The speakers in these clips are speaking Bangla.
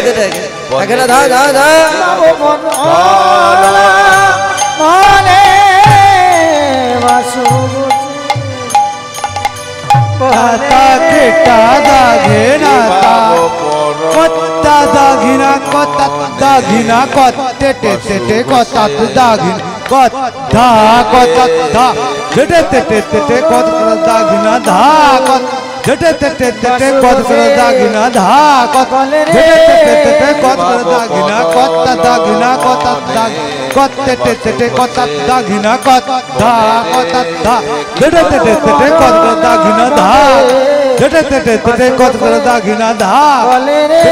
ধা ধা ধা মনে বাসু তা কেটা দাঘিনা কত্তা দাঘিনা কত্তা দাঘিনা কত্তে টে টে টে কত্তা দাঘিনা কত্তা কত্তা ধা টেটে টেটে টেটে কত্তা দাঘিনা ধা কত টেটে টেটে টেটে কত্তা দাঘিনা ধা কত টেটে টেটে টেটে কত্তা দাঘিনা কত্তা দাঘিনা কত্তা দাঘ কত্তে টেটে টেটে কত্তা দাঘিনা কত্তা কত্তা ধা টেটে টেটে টেটে কত্তা দাঘিনা ধা টেটে টেটে টেটে কত্তা দাঘিনা ধা টেটে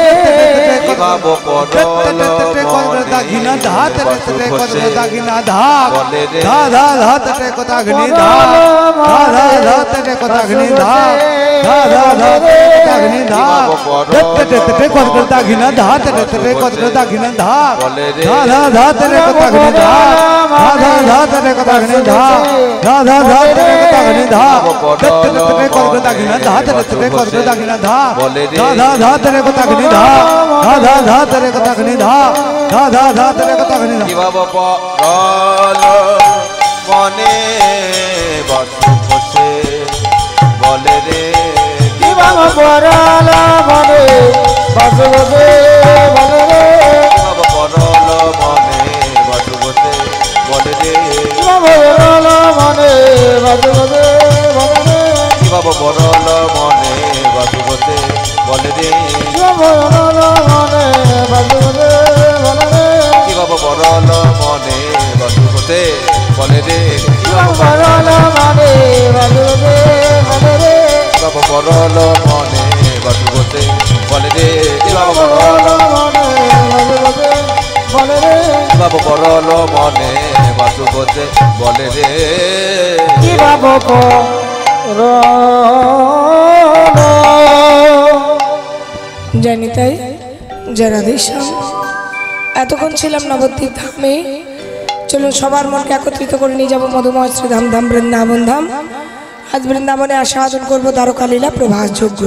টেটে কত্তা দাঘিনা ধা টেটে টেটে কত্তা দাঘিনা ধা ধা ধা ধা টেটে কত্তা দাঘিনি ধা ধা ধা ধা টেটে কত্তা দাঘিনি ধা ধা ধা ধা দাঘিনি ধা টেটে টেটে কত্তা দাঘিনা ধা টেটে টেটে কত্তা দাঘিনা ধা ধা ধা ধা টেটে কত্তা দাঘিনি ধা ধা ধা ধা টেটে কত্তা দাঘিনি ধা ধা ধা ধা টেটে কত্তা দাঘিনি ধা টেটে টেটে কত্তা দাঘিনা ধা টেটে টেটে কত্তা দাঘিনা ধা ধা ধা ধা টেটে কত্তা দাঘিনি ধা ধা ধা ধা টেটে কত্তা দাঘিনি ধা ধা ধা ধা টেটে কত্তা দাঘিনি ধা কিবা পরল মনে বাসু বসে বলে রে কিবা পরল মনে বাসু বসে বলে রে কিবা পরল মনে বাসু বসে বলে রে কিবা পরল মনে বাসু বসে বলে রে কিবা পরল মনে বাসু বসে বলে রে কিবা পরল মনে বাসু বসে বলে রে কিবা পরল মনে বাসু বসে বলে রে কিবা পরল মনে বাসু বসে বলে রে কিবা পরল মনে বাসু বসে বলে রে কিবা পরল মনে বাসু বসে বলে রে কিবা পরল মনে বাসু বসে বলে রে কিবা পরল জানি তাই যারা দিশাম এতক্ষণ ছিলাম নবদ্বীপ ধামে। চলুন সবার মনকে একত্রিত করে নিয়ে যাবো মধুময় শ্রী ধাম ধাম বৃন্দাবন ধাম। আজ বৃন্দাবনে আস্বাদন করবো দ্বারকা লীলা প্রভাস যোগ্য।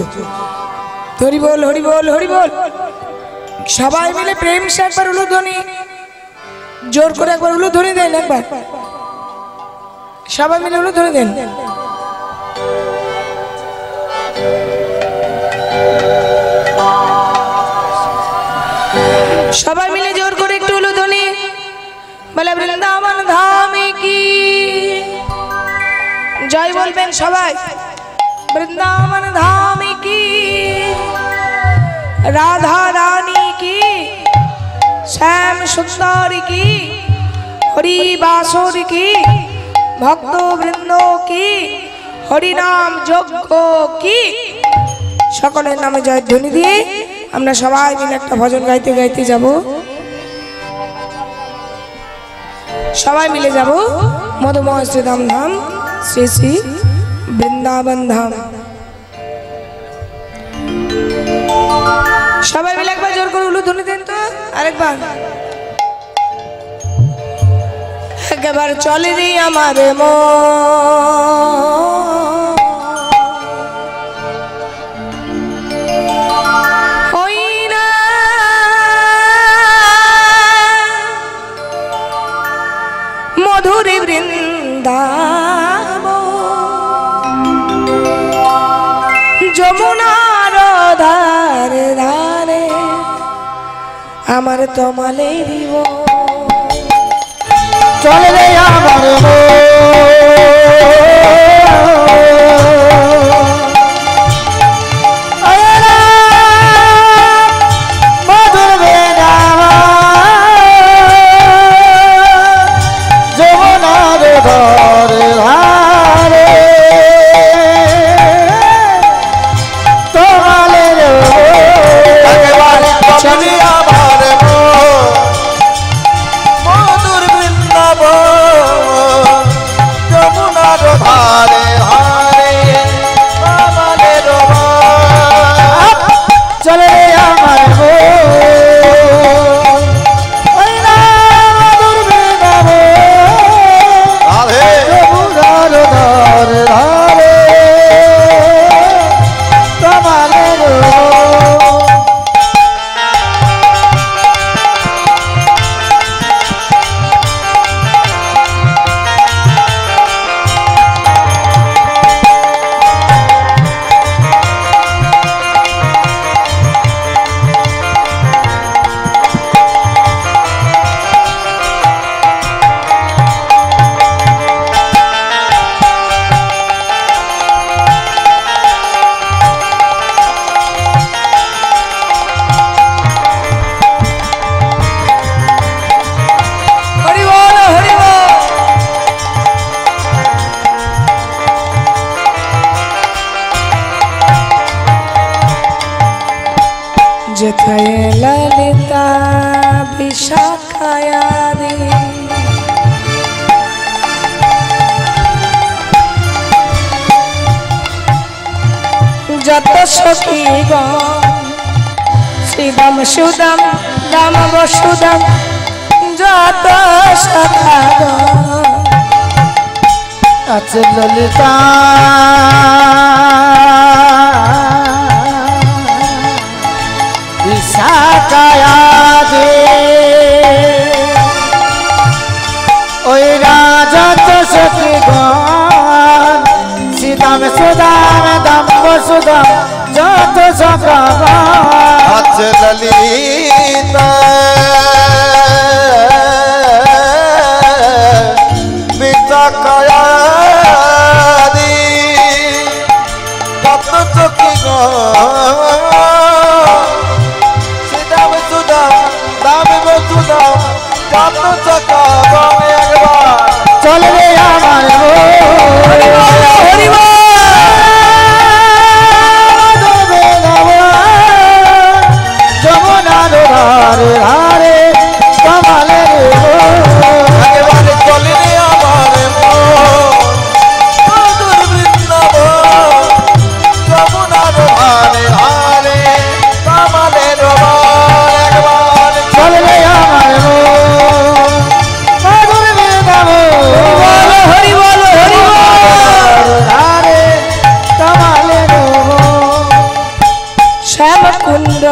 হরি বল হরি বল হরি বল। সবাই মিলে প্রেম সে একবার উলুধ্বনি জোর করে একবার উলুধ্বনি দেন, একবার সবাই মিলে উলুধ্বনি দেন। সবাই মিলে জোর করে একটু উলুধ্বনি বলে বৃন্দাবন ধামে কি জয় বলবেন সবাই। বৃন্দাবন ধামে কি রাধা রানী কি শ্যাম সুন্দর কি হরি বাসর কি ভক্ত বৃন্দ কি হরিনাম যজ্ঞ কি সকলের নামে জয়ধ্বনি দিয়ে আমরা সবাই মিলে একটা ভজন গাইতে গাইতে যাব। সবাই মিলে যাব মধুময় শ্রী ধাম ধাম শ্রী শ্রী বৃন্দাবন ধাম। সবাই মিলে একবার জোর করে উলুধ্বনি দেন তো, আরেকবার। একবার চলে রে আমার মধুরে বৃন্দাবন যমুনার ধারে ধারে আমার তোমালে দিব চলে রে আমার মধুর যমুনার ধরে ধারে তোমালে চলে আমার মধুর বৃন্দাবন যমুনার ধারে ধারে শিখায়া দে যত সখী শ্রীদাম সুদাম দাম বসুদাম যত সখা আছে ললিতা বিশাখায়া দে ওই রাজত সখীগণ সীতাম সুদাম দাম বসুদাম যত সখীগণ আছে ললিতা বিশাখায়া দে যত সখীগণ সীতাম সুদাম দাম বসুদাম যত সখীগণ একবার চলবে আমার যমুনার ধারে ধারে কমলে একেবারে চলে রে আমার মধুর বৃন্দাবন যমুনার ধারে ধারে কমলের একবার চলবে আমার মধুর বৃন্দাবন হরি বল হরি বল ধারে কমলে শ্যাম কুণ্ড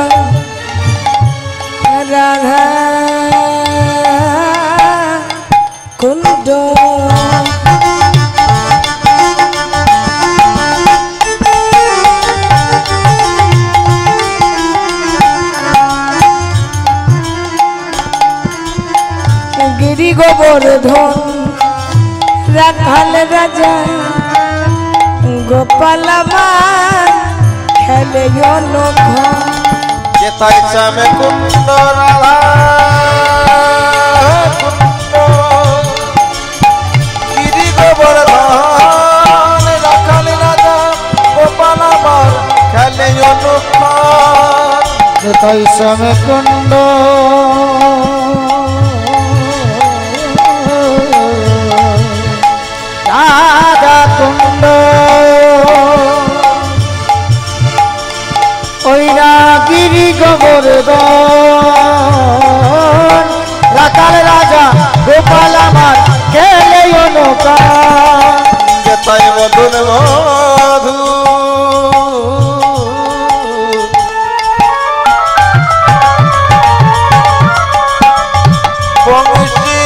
রাধা কুণ্ড গিরি গোবর্ধন রাখাল রাজা গোপাল আমার খেলে অনঘ যেতাই শ্যামে কুণ্ড রাধা কুণ্ড গিরি গোবর্ধন রাখাল রাজা গোপাল আমার খেলে অনুক্ষণ তাই সমে কুণ্ড রাধা কুণ্ড ওই গিরি গোবর্ধন রাখাল রাজা গোপাল আমার খেলে নৌকা যেতাই মধুর মধু বংশী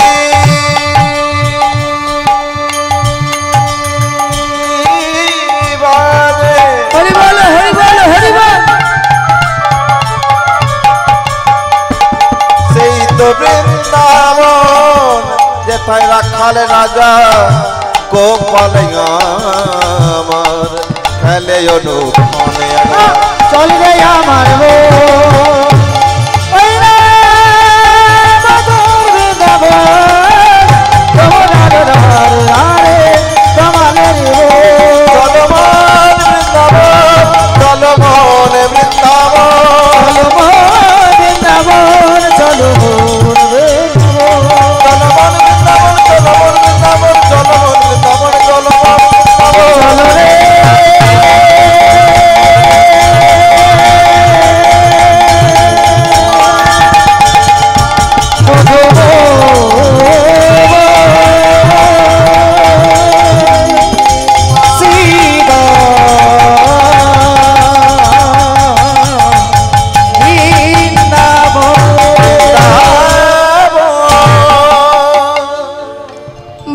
বাজে হরি বল হরি বল হরি বল সেই তো বৃন্দাবন যেথায় রাখাল রাজা গোপাল আমার খেলে অনুক্ষণে চলবে আমার ওই মধুর বৃন্দাবন যমুনার ধারে ধারে কমলের চলমান বৃন্দাবন চলমন বৃন্দাবন বৃন্দাবন চলো চলমন বৃন্দাবন চলমন বৃন্দাবন চলমন বৃন্দাবন চলমন চলো রে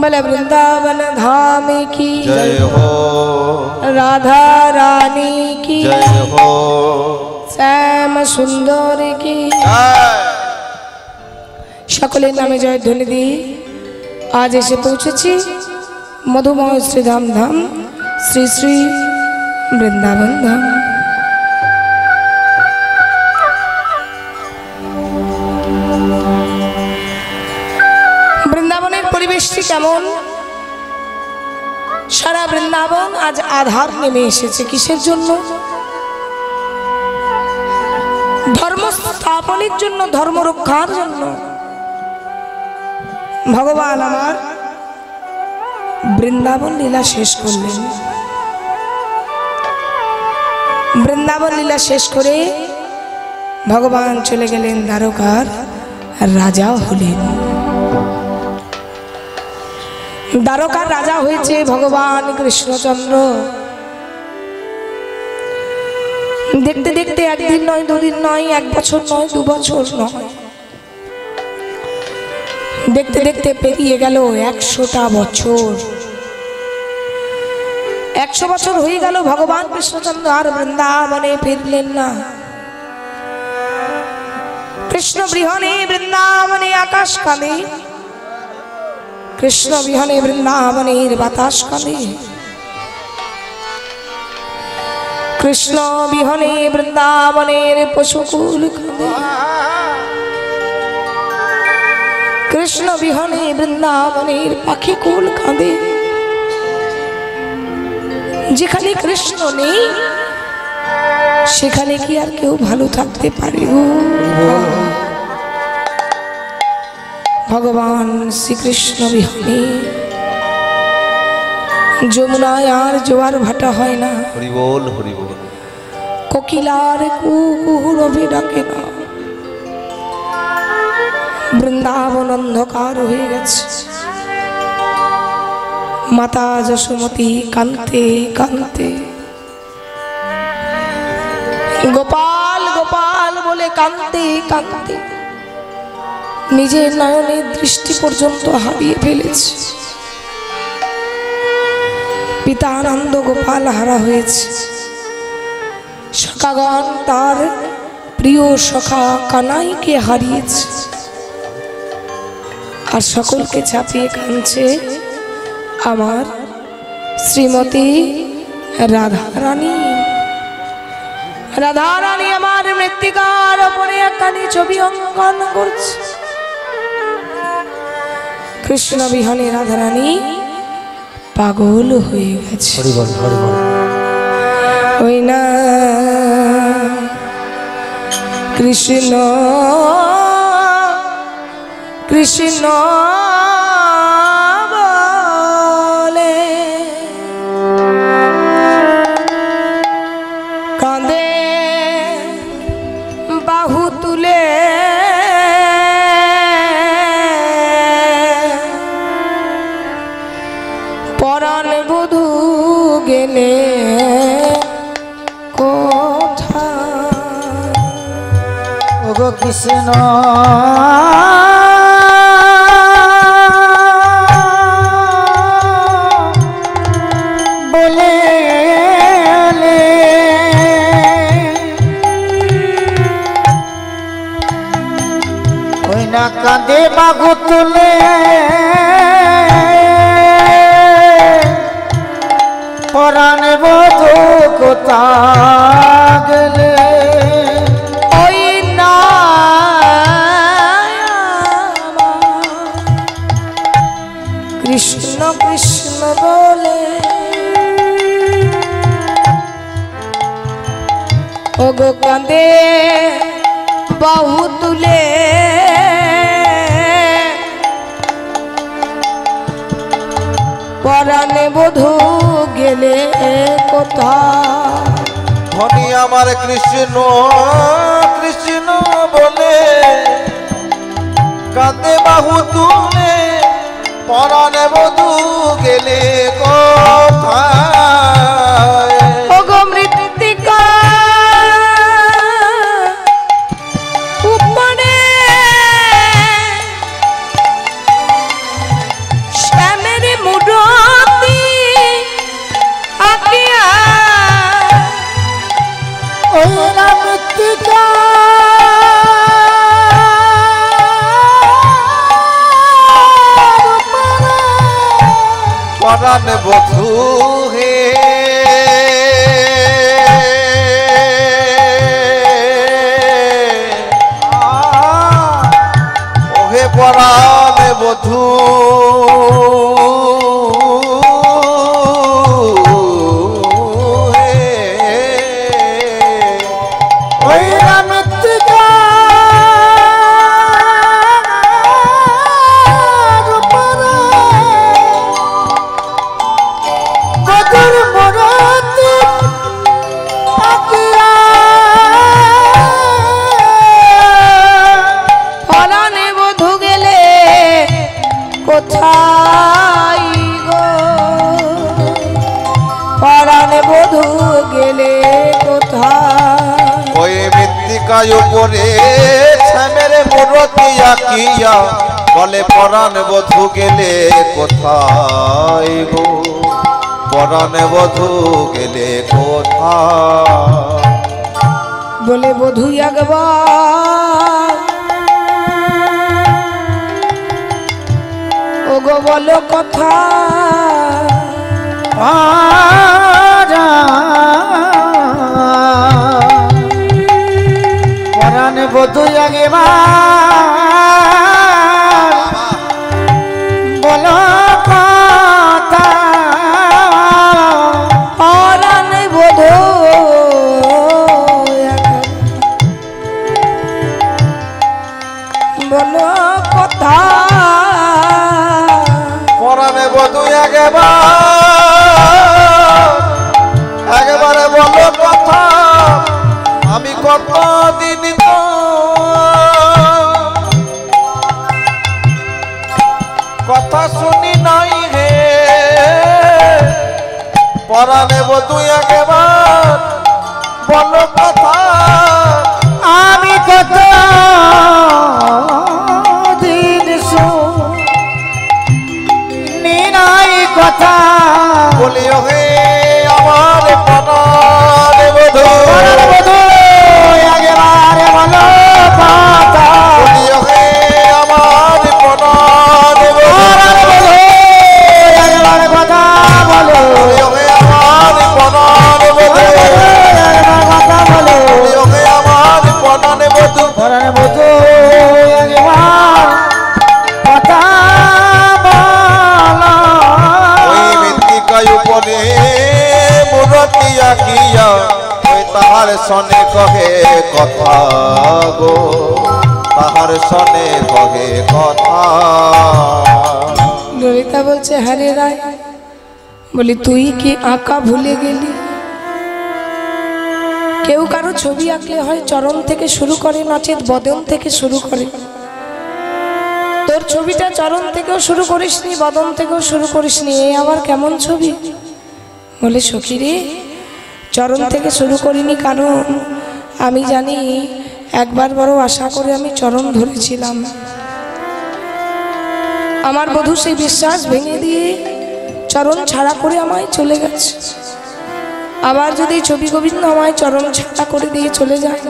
बोले वृंदावन धाम की जय हो राधा रानी की जय हो श्याम सुंदर की সকলের নামে জয় ধ্বনি দি আজ এসে পৌঁছেছি মধুময় শ্রীধাম ধাম শ্রী শ্রী বৃন্দাবন ধাম। বৃন্দাবনের পরিবেশটি কেমন? সারা বৃন্দাবন আজ আধার নেমে এসেছে। কিসের জন্য? ধর্ম স্থাপনের জন্য, ধর্ম রক্ষার জন্য। ভগবান আমার বৃন্দাবন লীলা শেষ করলেন। বৃন্দাবন লীলা শেষ করে ভগবান চলে গেলেন দ্বারকার রাজা হলেন। দ্বারকার রাজা হয়েছে ভগবান কৃষ্ণচন্দ্র। দেখতে দেখতে একদিন নয়, দুদিন নয়, এক বছর নয়, 2 বছর নয়, দেখতে দেখতে পেরিয়ে গেল 100টা বছর। 100 বছর হয়ে গেল, ভগবান কৃষ্ণচন্দ্র আর বৃন্দাবনে ফিরলেন না। কৃষ্ণ বিহনে বৃন্দাবনে আকাশ কাঁদে, কৃষ্ণ বিহনে বৃন্দাবনের বাতাস কাঁদে, কৃষ্ণ বিহনে বৃন্দাবনের পশুকুল কাঁদে, কৃষ্ণ বিহনে বৃন্দাবনের পাখিকুল কাঁদে। যেখানে কৃষ্ণ নেই সেখানে কি আর কেউ ভালো থাকতে পারে গো? ভগবান শ্রীকৃষ্ণ বিহনে যমুনায় আর জোয়ার ভাটা হয় না, হরি বল হরি বল। কোকিলার কুহুরভি ডাকে না, বৃন্দাবন অন্ধকার হয়ে গেছে। মাতা যশোমতী কান্তে কান্তে, গোপাল গোপাল বলে কান্তে কান্তে নিজের নয়নের দৃষ্টি পর্যন্ত হারিয়ে ফেলেছে। পিতা আনন্দ গোপাল হারা হয়েছে। সখাগণ তার প্রিয় সখা কানাইকে হারিয়েছে, আর সকলকে চাপিয়ে কাঁদছে আমার শ্রীমতী রাধারানী। রাধারানী আমার মৃত্তিকার ওপরে একখানি ছবি অঙ্কন করছে। কৃষ্ণ বিহনে রাধারানী পাগল হয়ে গেছে। হরি বল হরি বল। ওই না কৃষ্ণ কৃষ্ণ বলে কাঁদে বাহু তুলে, পরাণ বধূ গেলে কোথায়? ওগো কৃষ্ণ বলে ওই না কাঁদে বাঘু তুলে, পরাণ বধূ কোথা গেলে? ওই না কৃষ্ণ কৃষ্ণ বলে ওগো কাঁদে বাহু তুলে, পরাণে বধূ গেলে কোথায়? ধনী আমার কৃষ্ণ কৃষ্ণ বলে কাঁদে বাহু তুলে, পরাণে বধূ গেলে কোথায়? ওগো মৃত্তিকা উপরে শ্যামের মুরতি আঁকিয়া, ওই না মৃত্তিকা পরাণ বধূ হে ওহে পরাণ বধূ ওই না মৃত্তিকা মৃত্তিকায় উপরে শ্যামের মূর্তি আঁকিয়া বলে পরাণ বধূ গেলে কোথায় গো, পরাণ বধূ গেলে কোথায়? বলে বধূ একবার ও গো বলো কথা, পরাণ বধূ একবার বলো কথা, পরাণ বধূ বলো কথা, পরাণে বধূ একবারে বলো কথা, আমি কতদিন কথা শুনি নাই হে, পরাণে বধূ একবার বলো কথা, আমি কত দিন শুনি নাই কথা, বলিও হে আমার পরাণে বধূ, পরাণ বধূ একবারে বলো কথা, বলিও হে আমার পরাণে পরাণ বধূ, বধূ একবারে কথা বলো, বলিও হে আমার পরাণে বধূ, একবার কথা বলো, বলিও হে আমার পরাণে বধূ, পরাণ বধূ একবার কথা বলো। ওই মৃত্তিকায় উপরে মূর্তি আঁকিয়া ওই তাহার সনে কহে কথা গো, তাহার সনে কহে কথা। ললিতা বলছে হ্যারে রায়, বলি তুই কি আঁকা ভুলে গেলি? কেউ কারো ছবি আঁকলে হয় চরণ থেকে শুরু করে, নচেত বদন থেকে শুরু করে। তোর ছবিটা চরণ থেকেও শুরু করিসনি, বদন থেকেও শুরু করিসনি, এই আবার কেমন ছবি? বলে সখী রে, চরণ থেকে শুরু করিনি কারণ আমি জানি একবার বড় আশা করে আমি চরণ ধরেছিলাম। আমার বধূ সেই বিশ্বাস ভেঙে দিয়ে চরণ ছাড়া করে আমায় চলে গেছে। আবার যদি ছবি গোবিন্দ আমায় চরণ ছাড়া করে দিয়ে চলে যায়,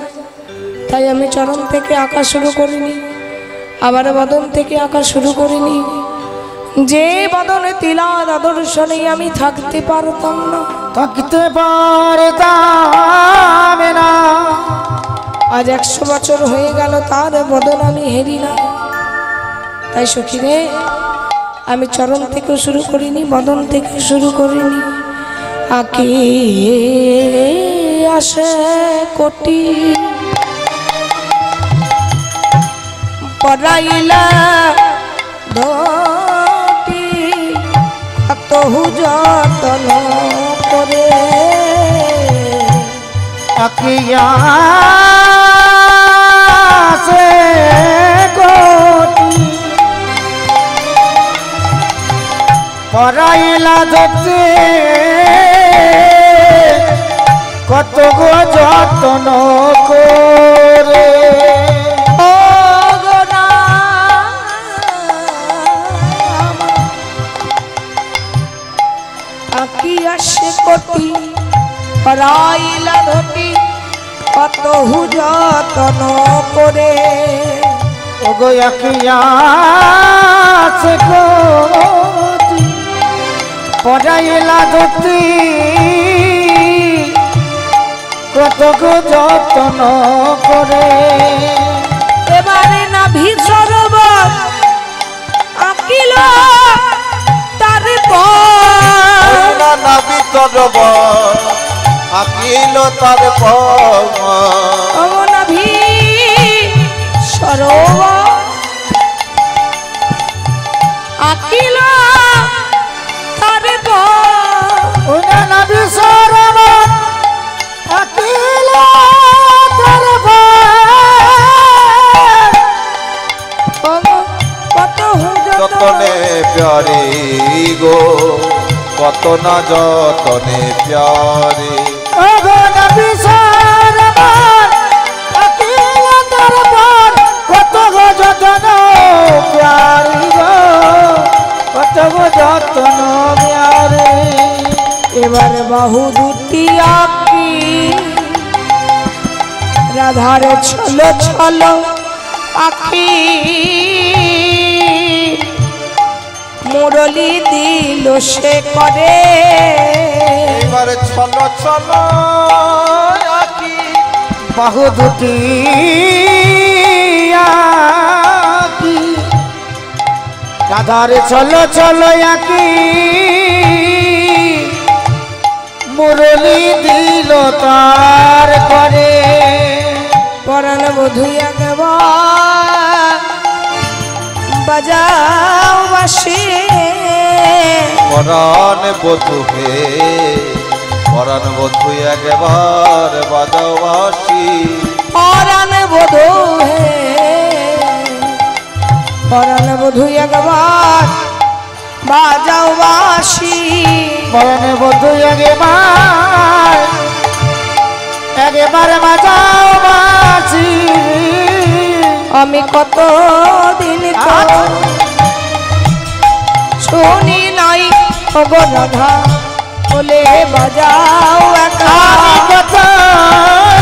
তাই আমি চরণ থেকে আঁকা শুরু করিনি, আবার বদন থেকে আঁকা শুরু করিনি। যে বদনে তিলা আদর্শনে আমি থাকতে পারতাম না, থাকতে পারতাম না, আজ 100 বছর হয়ে গেল তার বদন আমি হেরি না। তাই সখী রে, আমি চরণ থেকেও শুরু করিনি, বদন থেকে শুরু করিনি। আঁকে আসে কোটি পড়াইলা ধটি, কত যতন করে আকিয়া সে কোটি পরাইলা ধরতে, কত গো যতন করে। আসে কোটি পরাইলা ধটি, কত যতন করে। ওগো আকিয়া সে কোটি পরাইলা ধরতে, কত গো যতন করে। এবারে না ভিতরব আঁকিল তার নাবি তরব আঁকিল তার নাভি সরোবর আঁকিল তার নাভি সরোবর আঁকিল তার কত যতনে প্যারি গো, কত না যতনে প্যারি। নাভি সরোবর আঁকিল যতন প্যারি গো কত গো যতন প্যারি এবার বাহু দুটি আঁকি রাধারে ছলো ছলো আঁকি মুরলি দিল সে করে এবারে চলো চলো আকি বাহু দুটি আঁকি রাধারে চলো চলো আঁকি মুরলি দিল তার করে পরাণ বধুয়া গেবা বাজাও বাসি পরাণ বধূ হে পরাণ বধূ একবার বাজাও বাঁশি পরাণ বধু হে পরাণ বধু একবার বাজাও বাসি পরাণ বধূ একবার বাজাও বাঁশি আমি কত দিন তো শুনি নাই ওগো রাধা বলে বাজাও একা কত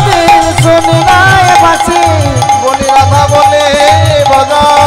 দিন শুনি নাই বাঁশি বলি রাধা বলে বাজাও